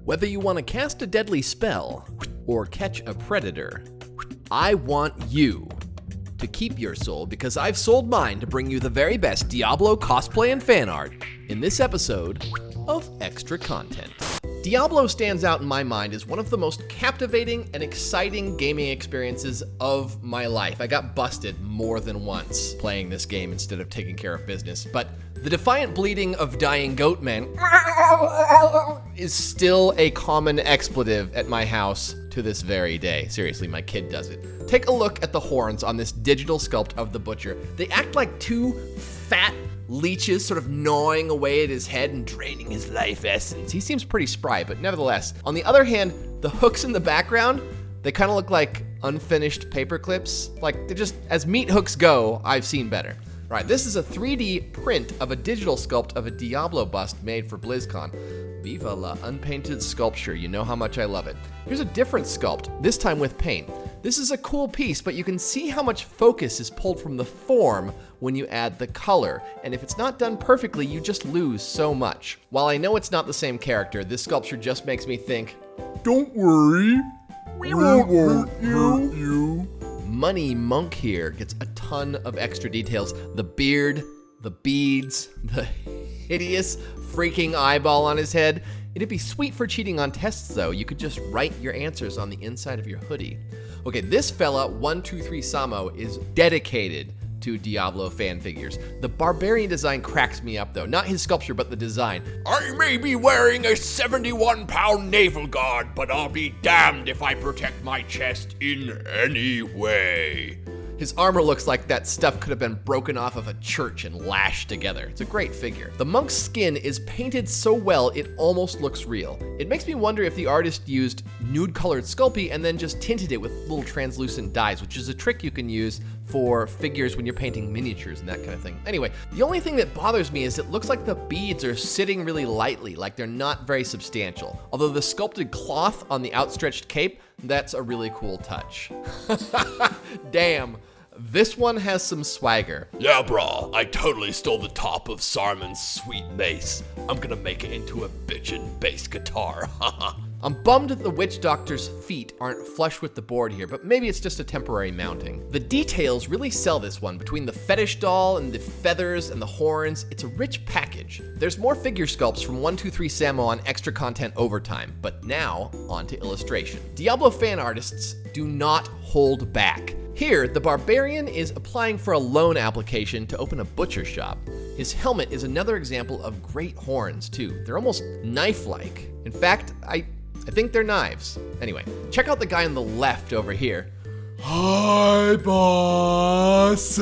Whether you want to cast a deadly spell or catch a predator, I want you to keep your soul because I've sold mine to bring you the very best Diablo cosplay and fan art in this episode of Extra Content. Diablo stands out in my mind as one of the most captivating and exciting gaming experiences of my life. I got busted more than once playing this game instead of taking care of business, but the defiant bleating of dying goat men is still a common expletive at my house to this very day. Seriously, my kid does it. Take a look at the horns on this digital sculpt of the butcher. They act like two fat leeches sort of gnawing away at his head and draining his life essence. He seems pretty spry, but nevertheless. On the other hand, the hooks in the background, they kind of look like unfinished paper clips. Like, they're just, as meat hooks go, I've seen better. All right, this is a 3D print of a digital sculpt of a Diablo bust made for BlizzCon. Viva la unpainted sculpture, you know how much I love it. Here's a different sculpt, this time with paint. This is a cool piece, but you can see how much focus is pulled from the form when you add the color. And if it's not done perfectly, you just lose so much. While I know it's not the same character, this sculpture just makes me think, don't worry, we won't hurt you. Money Monk here gets a ton of extra details. The beard, the beads, the hideous freaking eyeball on his head. It'd be sweet for cheating on tests though. You could just write your answers on the inside of your hoodie. Okay, this fella, 123 Samo, is dedicated to Diablo fan figures. The barbarian design cracks me up though. Not his sculpture, but the design. I may be wearing a 71-pound naval guard, but I'll be damned if I protect my chest in any way. His armor looks like that stuff could have been broken off of a church and lashed together. It's a great figure. The monk's skin is painted so well, it almost looks real. It makes me wonder if the artist used nude-colored Sculpey and then just tinted it with little translucent dyes, which is a trick you can use for figures when you're painting miniatures and that kind of thing. Anyway, the only thing that bothers me is it looks like the beads are sitting really lightly, like they're not very substantial. Although the sculpted cloth on the outstretched cape, that's a really cool touch. Damn. This one has some swagger. Yeah, brah, I totally stole the top of Saruman's sweet mace. I'm gonna make it into a bitchin' bass guitar, haha. I'm bummed that the witch doctor's feet aren't flush with the board here, but maybe it's just a temporary mounting. The details really sell this one. Between the fetish doll and the feathers and the horns, it's a rich package. There's more figure sculpts from 123 Samo on Extra Content Overtime, but now on to illustration. Diablo fan artists do not hold back. Here, the barbarian is applying for a loan application to open a butcher shop. His helmet is another example of great horns too. They're almost knife-like. In fact, I think they're knives. Anyway, check out the guy on the left over here. Hi, boss.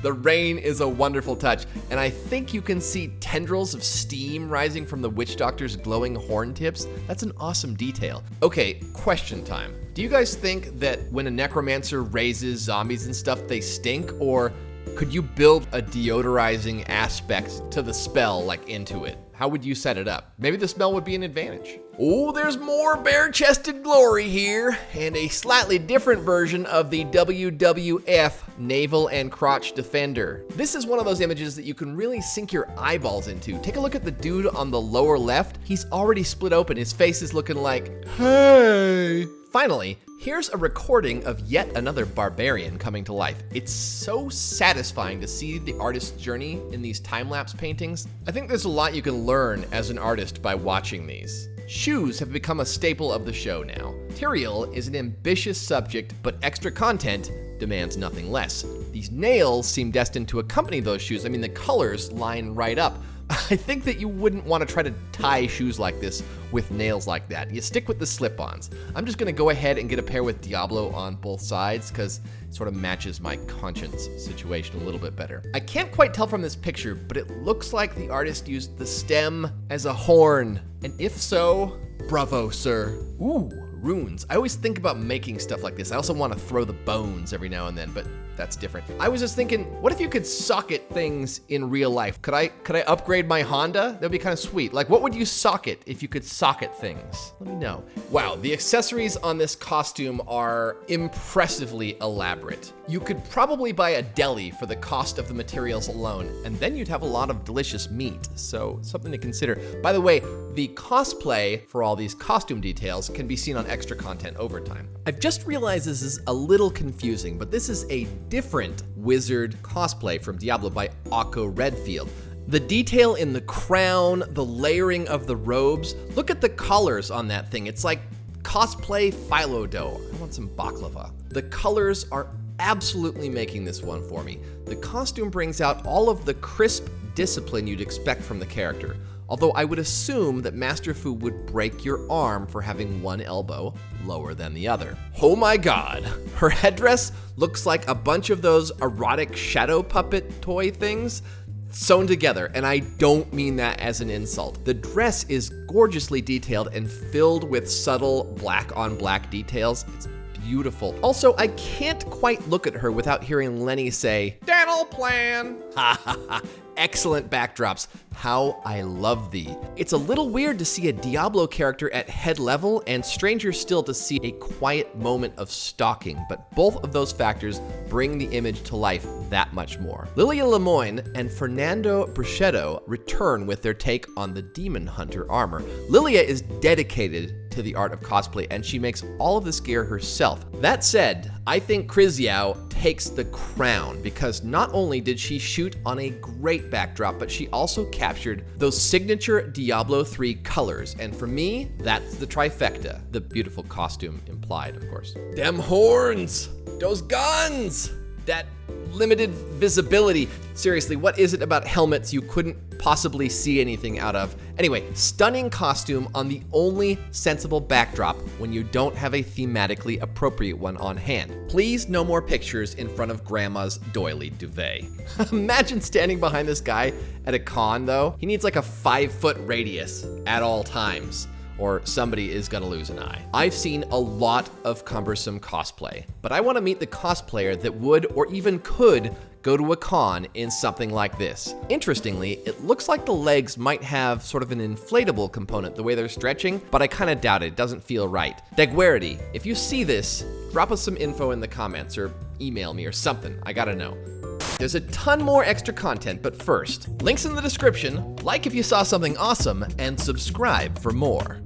The rain is a wonderful touch, and I think you can see tendrils of steam rising from the witch doctor's glowing horn tips. That's an awesome detail. Okay, question time. Do you guys think that when a necromancer raises zombies and stuff, they stink, or could you build a deodorizing aspect to the spell, like into it? How would you set it up? Maybe the smell would be an advantage. Oh, there's more bare-chested glory here, and a slightly different version of the WWF Navel and Crotch Defender. This is one of those images that you can really sink your eyeballs into. Take a look at the dude on the lower left. He's already split open. His face is looking like, hey. Finally, here's a recording of yet another barbarian coming to life. It's so satisfying to see the artist's journey in these time-lapse paintings. I think there's a lot you can learn as an artist by watching these. Shoes have become a staple of the show now. Tyrael is an ambitious subject, but Extra Content demands nothing less. These nails seem destined to accompany those shoes. I mean, the colors line right up. I think that you wouldn't want to try to tie shoes like this with nails like that. You stick with the slip-ons. I'm just gonna go ahead and get a pair with Diablo on both sides because it sort of matches my conscience situation a little bit better. I can't quite tell from this picture, but it looks like the artist used the stem as a horn. And if so, bravo, sir. Ooh, runes. I always think about making stuff like this. I also want to throw the bones every now and then, but that's different. I was just thinking, what if you could socket things in real life? Could I upgrade my Honda? That'd be kind of sweet. Like, what would you socket if you could socket things? Let me know. Wow, the accessories on this costume are impressively elaborate. You could probably buy a deli for the cost of the materials alone, and then you'd have a lot of delicious meat, so something to consider. By the way, the cosplay for all these costume details can be seen on Extra Content Overtime. I've just realized this is a little confusing, but this is a different wizard cosplay from Diablo by Akko Redfield. The detail in the crown, the layering of the robes, look at the colors on that thing. It's like cosplay phyllo dough. I want some baklava. The colors are absolutely making this one for me. The costume brings out all of the crisp discipline you'd expect from the character. Although I would assume that Master Fu would break your arm for having one elbow lower than the other. Oh my god, her headdress looks like a bunch of those erotic shadow puppet toy things sewn together, and I don't mean that as an insult. The dress is gorgeously detailed and filled with subtle black on black details. It's beautiful. Also, I can't quite look at her without hearing Lenny say, "Dental plan." Ha ha ha. Excellent backdrops. How I love thee. It's a little weird to see a Diablo character at head level, and stranger still to see a quiet moment of stalking, but both of those factors bring the image to life that much more. Lilia Lemoyne and Fernando Bruschetto return with their take on the Demon Hunter armor. Lilia is dedicated to the art of cosplay, and she makes all of this gear herself. That said, I think Kriziao takes the crown, because not only did she shoot on a great backdrop, but she also captured those signature Diablo 3 colors, and for me, that's the trifecta, the beautiful costume implied, of course. Them horns, those guns, that limited visibility. Seriously, what is it about helmets you couldn't possibly see anything out of? Anyway, stunning costume on the only sensible backdrop when you don't have a thematically appropriate one on hand. Please, no more pictures in front of Grandma's doily duvet. Imagine standing behind this guy at a con, though. He needs like a 5-foot radius at all times, or somebody is gonna lose an eye. I've seen a lot of cumbersome cosplay, but I wanna meet the cosplayer that would or even could go to a con in something like this. Interestingly, it looks like the legs might have sort of an inflatable component the way they're stretching, but I kinda doubt it. It doesn't feel right. Degwerity, if you see this, drop us some info in the comments or email me or something. I gotta know. There's a ton more extra content, but first, links in the description, like if you saw something awesome, and subscribe for more.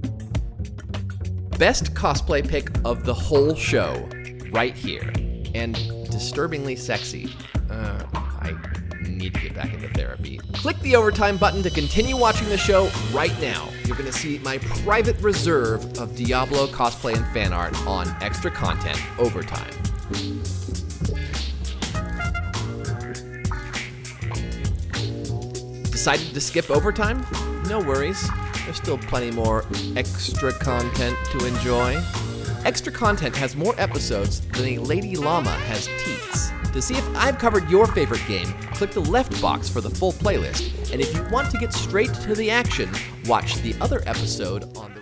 Best cosplay pick of the whole show, right here. And disturbingly sexy. I need to get back into therapy. Click the overtime button to continue watching the show right now. You're gonna see my private reserve of Diablo cosplay and fan art on Extra Content Overtime. Decided to skip overtime? No worries. There's still plenty more extra content to enjoy. Extra Content has more episodes than a lady llama has teats. To see if I've covered your favorite game, click the left box for the full playlist. And if you want to get straight to the action, watch the other episode on the